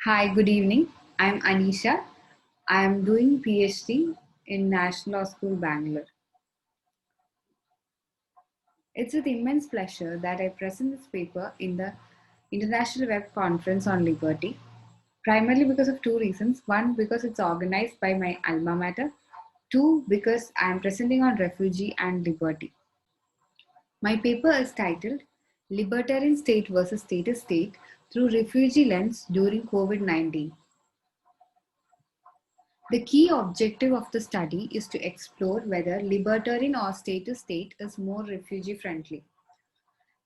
Hi, good evening. I'm Anisha. I am doing PhD in National Law School, Bangalore. It's with immense pleasure that I present this paper in the International Web Conference on Liberty, primarily because of two reasons. One, because it's organized by my alma mater. Two, because I am presenting on refugee and liberty. My paper is titled Libertarian State versus Status State Through Refugee Lens During COVID-19. The key objective of the study is to explore whether libertarian or status state is more refugee friendly.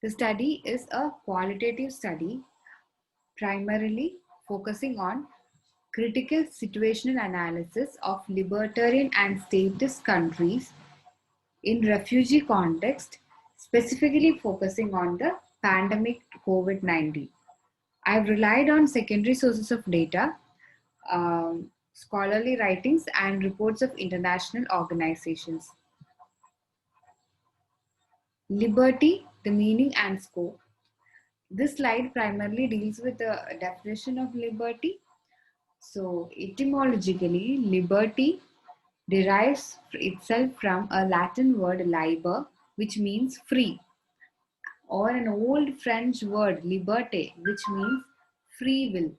The study is a qualitative study primarily focusing on critical situational analysis of libertarian and statist countries in refugee context, specifically focusing on the pandemic COVID-19. I've relied on secondary sources of data, scholarly writings, and reports of international organizations. Liberty, the meaning and scope. This slide primarily deals with the definition of liberty. So, etymologically, liberty derives itself from a Latin word liber, which means free, or an old French word liberté, which means free will.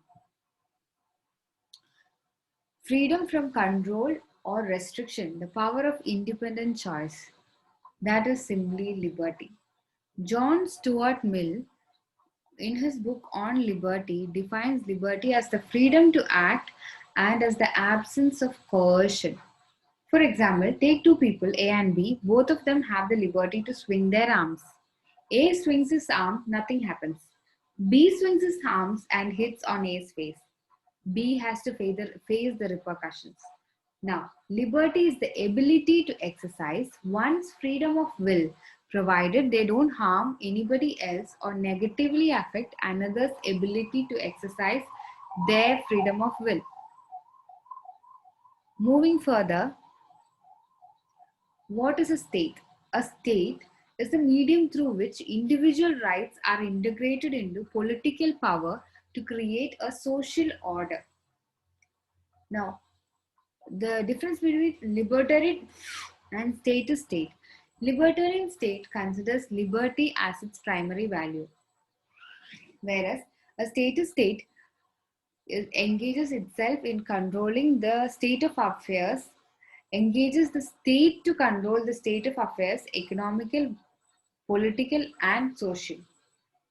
Freedom from control or restriction, the power of independent choice. That is simply liberty. John Stuart Mill, in his book on liberty, defines liberty as the freedom to act and as the absence of coercion. For example, take two people, A and B, both of them have the liberty to swing their arms. A swings his arm, nothing happens. B swings his arms and hits on A's face. B has to face the repercussions. Now, liberty is the ability to exercise one's freedom of will, provided they don't harm anybody else or negatively affect another's ability to exercise their freedom of will. Moving further, what is a state? A state is the medium through which individual rights are integrated into political power to create a social order. Now, the difference between libertarian and status state. Libertarian state considers liberty as its primary value, whereas a status state engages itself in controlling the state of affairs, engages the state to control the state of affairs, economical, political, and social.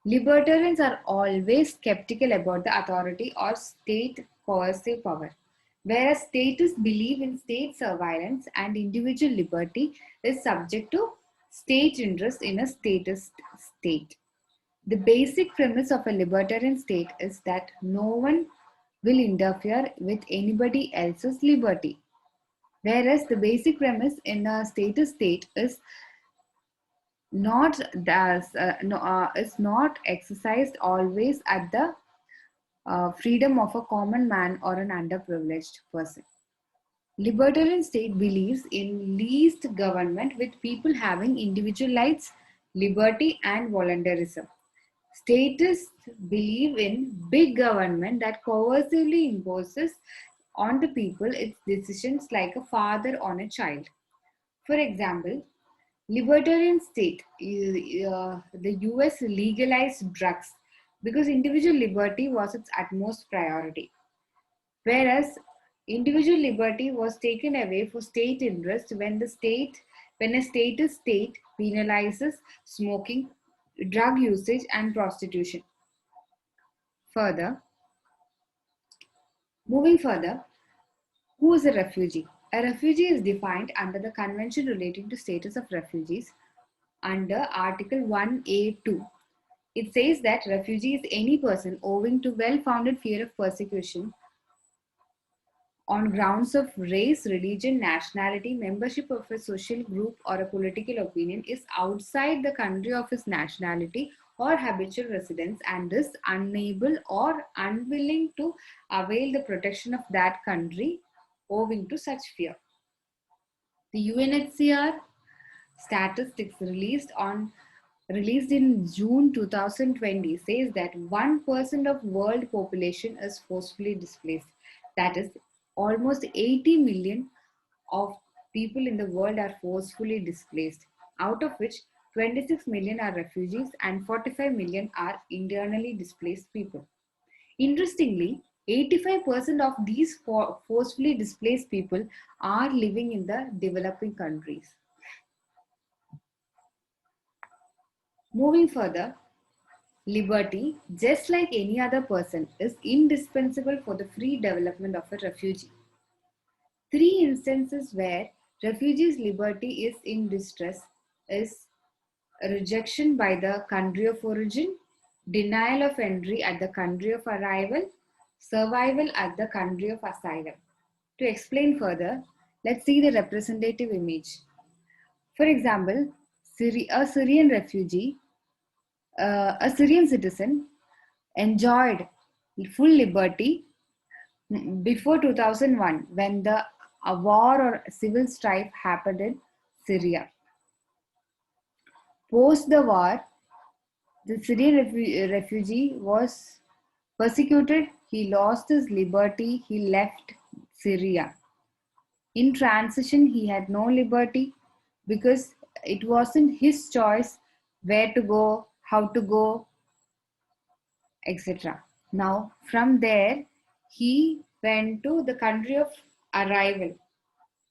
Libertarians are always skeptical about the authority or state coercive power, whereas statists believe in state surveillance and individual liberty is subject to state interest in a statist state. The basic premise of a libertarian state is that no one will interfere with anybody else's liberty, whereas the basic premise in a statist state is not exercised always at the freedom of a common man or an underprivileged person. Libertarian state believes in least government with people having individual rights, liberty, and voluntarism. Statists believe in big government that coercively imposes on the people its decisions like a father on a child. For example, libertarian state, the US legalized drugs because individual liberty was its utmost priority, whereas individual liberty was taken away for state interest when a statist state penalizes smoking, drug usage, and prostitution. Further, moving further, who is a refugee? A refugee is defined under the Convention relating to status of refugees under Article 1A2. It says that refugee is any person owing to well-founded fear of persecution on grounds of race, religion, nationality, membership of a social group, or a political opinion is outside the country of his nationality or habitual residence and is unable or unwilling to avail the protection of that country owing to such fear. The UNHCR statistics released on released in June 2020, says that 1% of world population is forcefully displaced. That is, almost 80 million of people in the world are forcefully displaced, out of which 26 million are refugees and 45 million are internally displaced people. Interestingly, 85% of these forcefully displaced people are living in the developing countries. Moving further, liberty, just like any other person, is indispensable for the free development of a refugee. Three instances where refugees' liberty is in distress is rejection by the country of origin, denial of entry at the country of arrival, survival at the country of asylum. To explain further, let's see the representative image. For example, a Syrian refugee, a Syrian citizen, enjoyed full liberty before 2001 when the a war or civil strife happened in Syria. Post the war, the Syrian refugee was persecuted, he lost his liberty, he left Syria. In transition, he had no liberty because it wasn't his choice where to go, how to go, etc. Now, from there, he went to the country of arrival.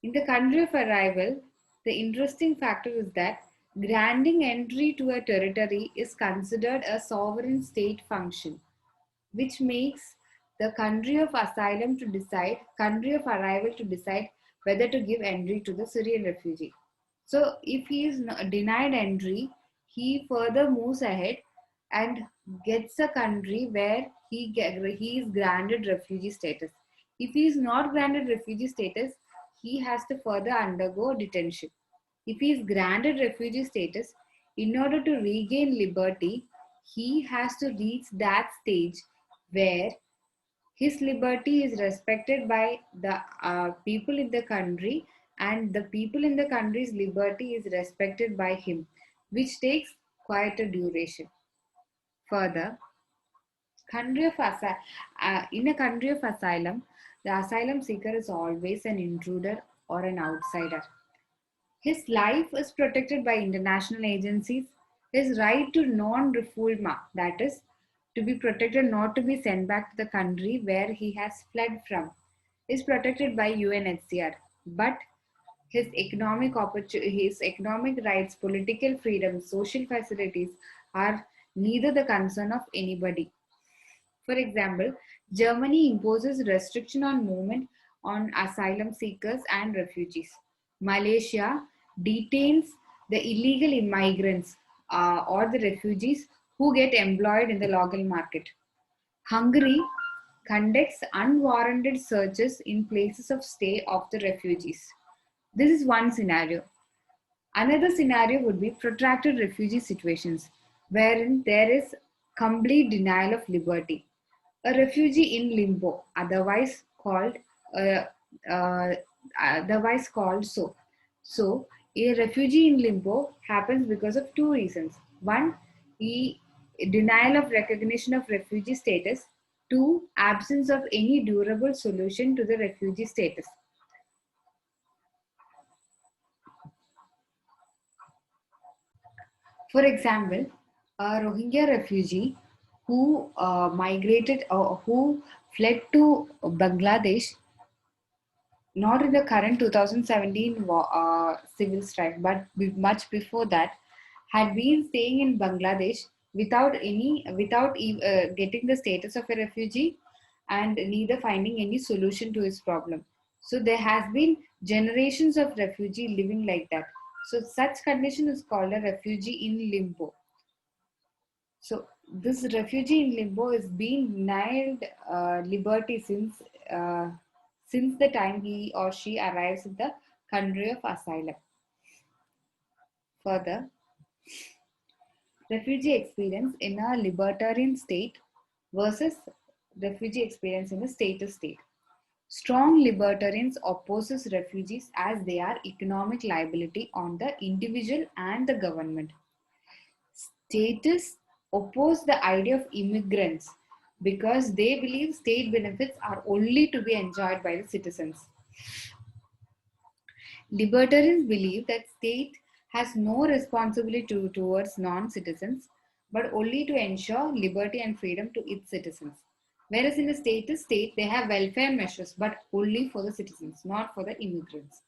In the country of arrival, the interesting factor is that granting entry to a territory is considered a sovereign state function, which makes the country of asylum to decide, country of arrival to decide whether to give entry to the Syrian refugee. So, if he is denied entry, he further moves ahead and gets a country where he is granted refugee status. If he is not granted refugee status, he has to further undergo detention. If he is granted refugee status, in order to regain liberty, he has to reach that stage where his liberty is respected by the people in the country and the people in the country's liberty is respected by him, which takes quite a duration. Further, in a country of asylum, the asylum seeker is always an intruder or an outsider. His life is protected by international agencies. His right to non-refoulement, that is, to be protected not to be sent back to the country where he has fled from, is protected by UNHCR. But his economic rights, political freedoms, social facilities are neither the concern of anybody. For example, Germany imposes restriction on movement on asylum seekers and refugees. Malaysia detains the illegal immigrants or the refugees who get employed in the local market. Hungary conducts unwarranted searches in places of stay of the refugees. This is one scenario. Another scenario would be protracted refugee situations, wherein there is complete denial of liberty. A refugee in limbo, uh, uh, otherwise called so. So, a refugee in limbo happens because of two reasons. One, the denial of recognition of refugee status. Two, absence of any durable solution to the refugee status. For example, a Rohingya refugee who migrated or who fled to Bangladesh, not in the current 2017 civil strife, but much before that, had been staying in Bangladesh without getting the status of a refugee and neither finding any solution to his problem. So there has been generations of refugee living like that. So such condition is called a refugee in limbo. So this refugee in limbo is being denied liberty since the time he or she arrives in the country of asylum. Further, refugee experience in a libertarian state versus refugee experience in a status state. Strong libertarians opposes refugees as they are economic liability on the individual and the government. statists oppose the idea of immigrants because they believe state benefits are only to be enjoyed by the citizens. Libertarians believe that state has no responsibility towards non-citizens, but only to ensure liberty and freedom to its citizens. Whereas in a statist state, they have welfare measures, but only for the citizens, not for the immigrants.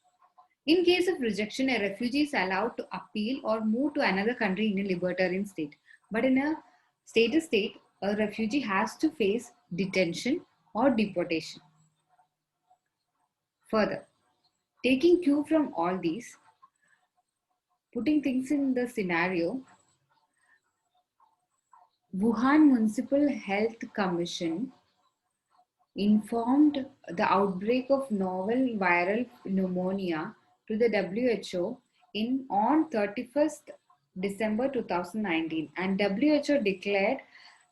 In case of rejection, a refugee is allowed to appeal or move to another country in a libertarian state. But in a statist state, a refugee has to face detention or deportation. Further, taking cue from all these, putting things in the scenario, Wuhan Municipal Health Commission informed the outbreak of novel viral pneumonia to the WHO on 31st December 2019, and WHO declared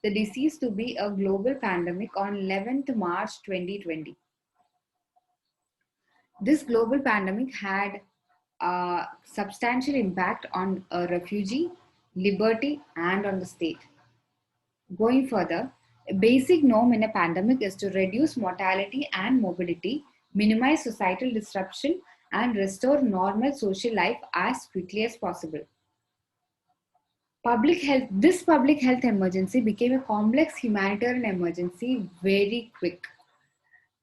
the disease to be a global pandemic on 11th March 2020. This global pandemic had a substantial impact on a refugee, liberty, and on the state. Going further, a basic norm in a pandemic is to reduce mortality and mobility, minimize societal disruption, and restore normal social life as quickly as possible. This public health emergency became a complex humanitarian emergency very quick.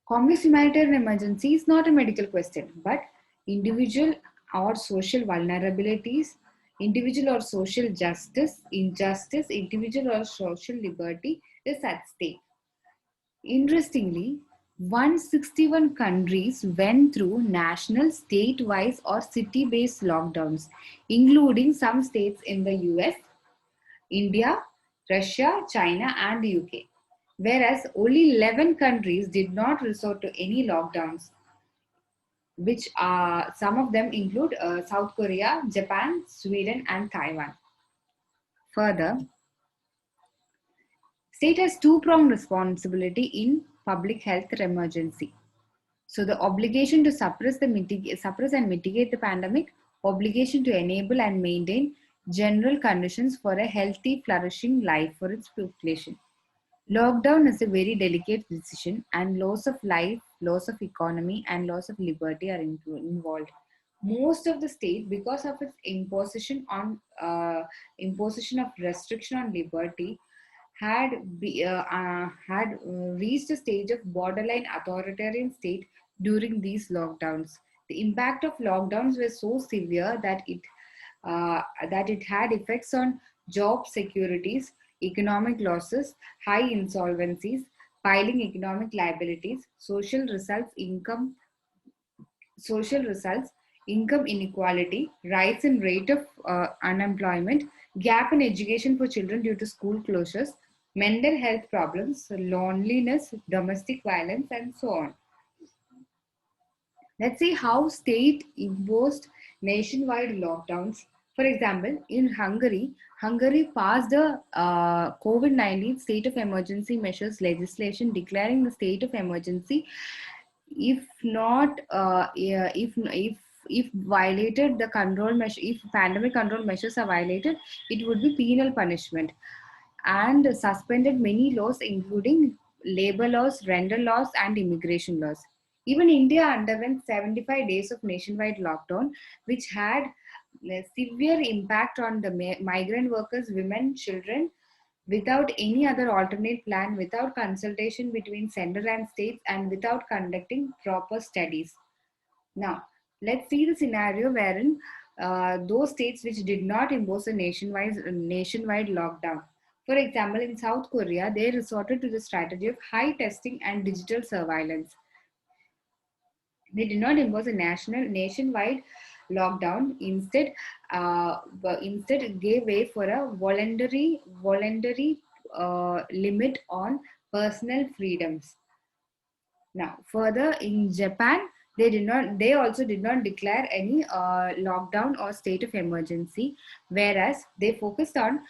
Complex humanitarian emergency is not a medical question, but individual or social vulnerabilities, individual or social justice, injustice, individual or social liberty is at stake. Interestingly, 161 countries went through national, state-wise, or city-based lockdowns, including some states in the US, India, Russia, China, and the UK, whereas only 11 countries did not resort to any lockdowns, which some of them include South Korea, Japan, Sweden, and Taiwan. Further, state has two-pronged responsibility in public health emergency. So the obligation to suppress and mitigate the pandemic, obligation to enable and maintain general conditions for a healthy, flourishing life for its population. Lockdown is a very delicate decision, and loss of life, loss of economy, and loss of liberty are involved. Most of the state, because of its imposition of restriction on liberty, had reached a stage of borderline authoritarian state during these lockdowns. The impact of lockdowns was so severe that it had effects on job securities, economic losses, high insolvencies, piling economic liabilities, social results, income inequality, rise in rate of unemployment, gap in education for children due to school closures, mental health problems, loneliness, domestic violence, and so on. Let's see how state imposed nationwide lockdowns. For example, in Hungary passed a COVID-19 state of emergency measures legislation declaring the state of emergency. If not, if violated the control measure, if pandemic control measures are violated, it would be penal punishment, and suspended many laws, including labor laws, rental laws, and immigration laws. Even India underwent 75 days of nationwide lockdown, which had a severe impact on the migrant workers, women, children, without any other alternate plan, without consultation between center and states, and without conducting proper studies. Now, let's see the scenario wherein those states which did not impose a nationwide lockdown. For example, in South Korea, they resorted to the strategy of high testing and digital surveillance. They did not impose a nationwide lockdown. Instead gave way for a voluntary limit on personal freedoms. Now, further in Japan, they also did not declare any lockdown or state of emergency, whereas they focused on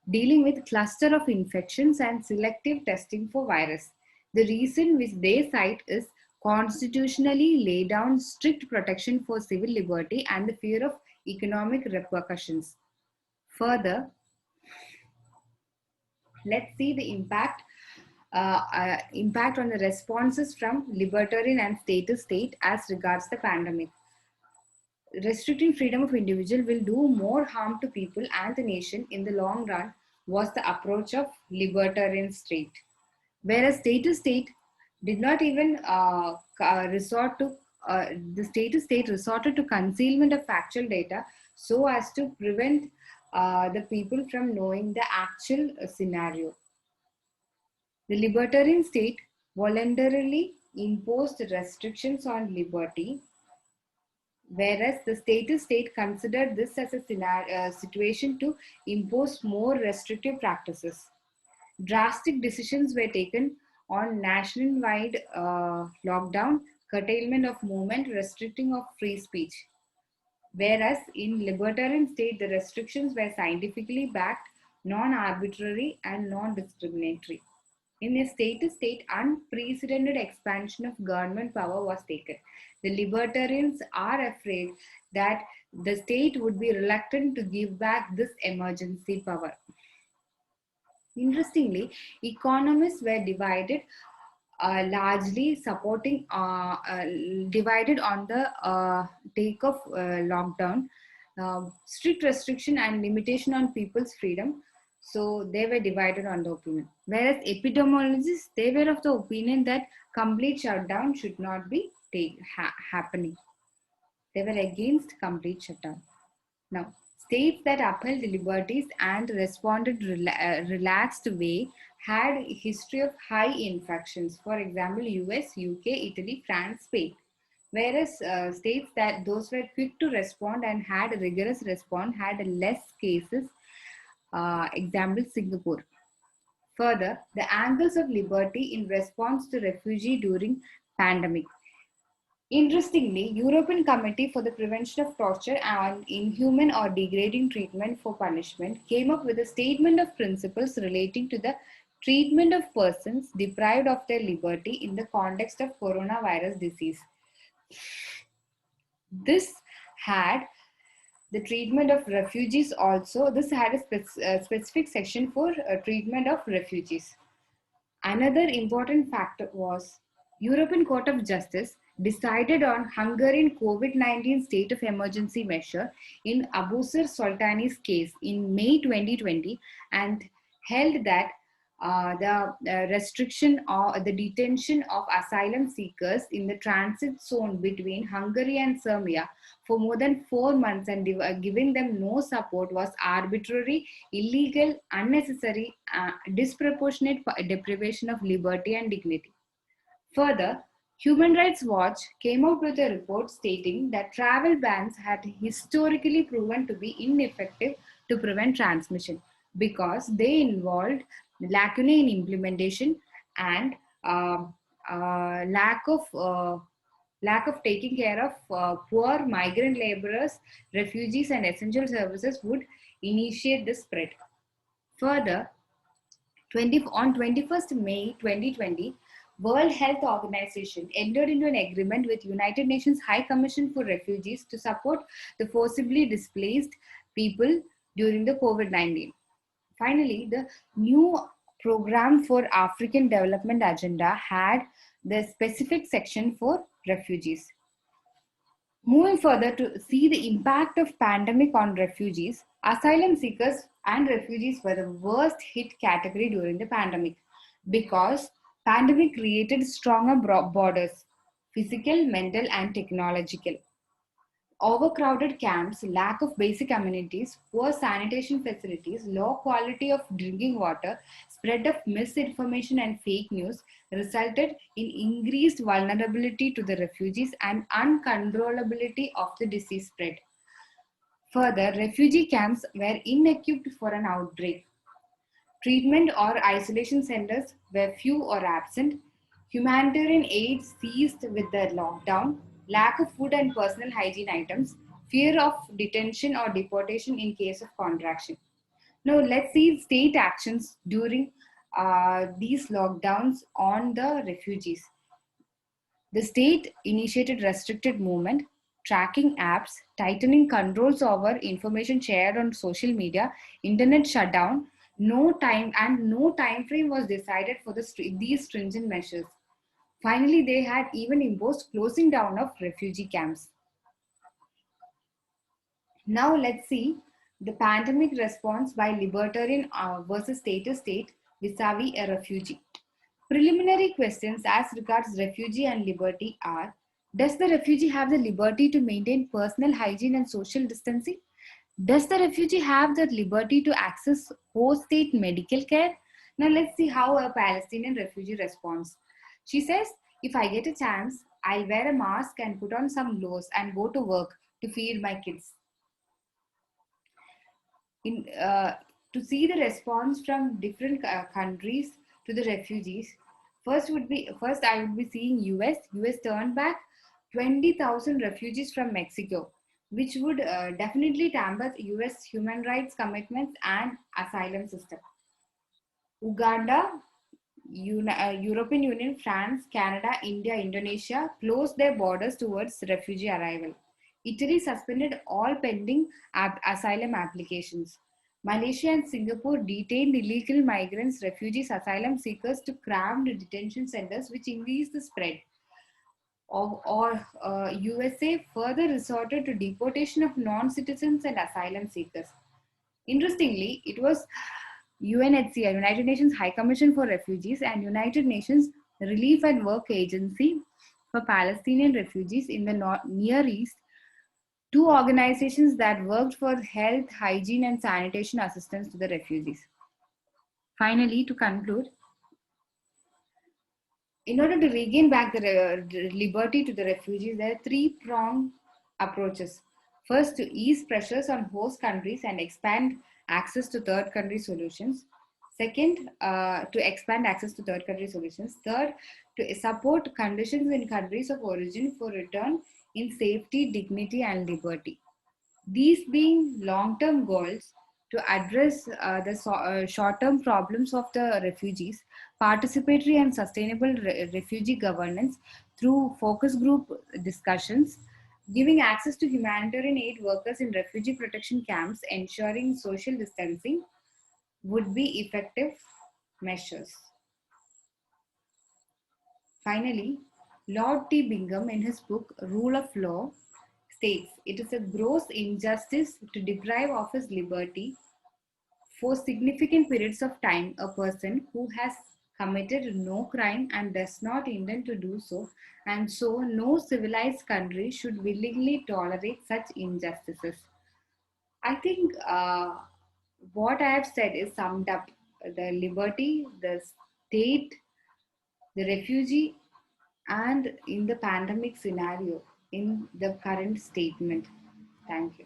dealing with cluster of infections and selective testing for virus. The reason which they cite is constitutionally lay down strict protection for civil liberty and the fear of economic repercussions. Further, Let's see the impact on the responses from libertarian and statist state as regards the pandemic. Restricting freedom of individual will do more harm to people and the nation in the long run was the approach of libertarian state. Whereas statist state did not even resort to the statist state resorted to concealment of factual data so as to prevent the people from knowing the actual scenario. The libertarian state voluntarily imposed restrictions on liberty, whereas the statist state considered this as a situation to impose more restrictive practices. Drastic decisions were taken on nationwide lockdown, curtailment of movement, restricting of free speech. Whereas in libertarian state, the restrictions were scientifically backed, non-arbitrary and non-discriminatory. In a statist state, unprecedented expansion of government power was taken. The libertarians are afraid that the state would be reluctant to give back this emergency power. Interestingly, economists were largely divided on the take of lockdown, strict restriction and limitation on people's freedom. So they were divided on the opinion. Whereas epidemiologists, they were of the opinion that complete shutdown should not be happening. They were against complete shutdown. Now, states that upheld liberties and responded relaxed way had a history of high infections. For example, US, UK, Italy, France, Spain. Whereas states that those were quick to respond and had a rigorous response had less cases. Example, Singapore. Further, the angles of liberty in response to refugee during pandemic. Interestingly, European Committee for the Prevention of Torture and Inhuman or Degrading Treatment for Punishment came up with a statement of principles relating to the treatment of persons deprived of their liberty in the context of coronavirus disease. This had the treatment of refugees also. This had a specific section for treatment of refugees. Another important factor was European Court of Justice decided on Hungarian COVID-19 state of emergency measure in Abusir Soltani's case in May 2020 and held that the restriction or the detention of asylum seekers in the transit zone between Hungary and Serbia for more than 4 months and giving them no support was arbitrary, illegal, unnecessary, disproportionate deprivation of liberty and dignity. Further, Human Rights Watch came out with a report stating that travel bans had historically proven to be ineffective to prevent transmission because they involved lacunae in implementation and lack of taking care of poor migrant laborers, refugees, and essential services would initiate the spread. Further, on 21st May 2020, World Health Organization entered into an agreement with United Nations High Commission for Refugees to support the forcibly displaced people during the COVID-19. Finally, the new program for African Development Agenda had the specific section for refugees. Moving further to see the impact of pandemic on refugees, asylum seekers and refugees were the worst hit category during the pandemic because pandemic created stronger borders, physical, mental, and technological. Overcrowded camps, lack of basic amenities, poor sanitation facilities, low quality of drinking water, spread of misinformation and fake news resulted in increased vulnerability to the refugees and uncontrollability of the disease spread. Further, refugee camps were inequipped for an outbreak. Treatment or isolation centers were few or absent. Humanitarian aid ceased with the lockdown. Lack of food and personal hygiene items. Fear of detention or deportation in case of contraction. Now let's see state actions during these lockdowns on the refugees. The state initiated restricted movement, tracking apps, tightening controls over information shared on social media, internet shutdown, No time frame was decided for these stringent measures. Finally, they had even imposed closing down of refugee camps. Now let's see the pandemic response by libertarian versus status state vis-a-vis a refugee. Preliminary questions as regards refugee and liberty are: does the refugee have the liberty to maintain personal hygiene and social distancing? Does the refugee have the liberty to access host state medical care? Now let's see how a Palestinian refugee responds. She says, if I get a chance, I'll wear a mask and put on some gloves and go to work to feed my kids. In To see the response from different countries to the refugees, first I would be seeing us turned back 20,000 refugees from Mexico, which would definitely tamper us human rights commitments and asylum system. Uganda, European Union, France, Canada, India, Indonesia closed their borders towards refugee arrival. Italy suspended all pending asylum applications. Malaysia and Singapore detained illegal migrants, refugees, asylum seekers to crammed detention centers, which increased the spread. USA further resorted to deportation of non-citizens and asylum seekers. Interestingly, it was UNHCR, United Nations High Commission for Refugees, and United Nations Relief and Work Agency for Palestinian refugees in the Near East, two organizations that worked for health, hygiene, and sanitation assistance to the refugees. Finally, to conclude, in order to regain back the liberty to the refugees, there are three-pronged approaches. First, to ease pressures on host countries and expand access to third country solutions. Second, to expand access to third country solutions. Third, to support conditions in countries of origin for return in safety, dignity, and liberty. These being long-term goals to address the short-term problems of the refugees, participatory and sustainable refugee governance through focus group discussions, giving access to humanitarian aid workers in refugee protection camps, ensuring social distancing would be effective measures. Finally, Lord T. Bingham, in his book Rule of Law, states it is a gross injustice to deprive of his liberty for significant periods of time a person who has committed no crime and does not intend to do so, and so no civilized country should willingly tolerate such injustices. I think what I have said is summed up the liberty, the state, the refugee, and in the pandemic scenario in the current statement. Thank you.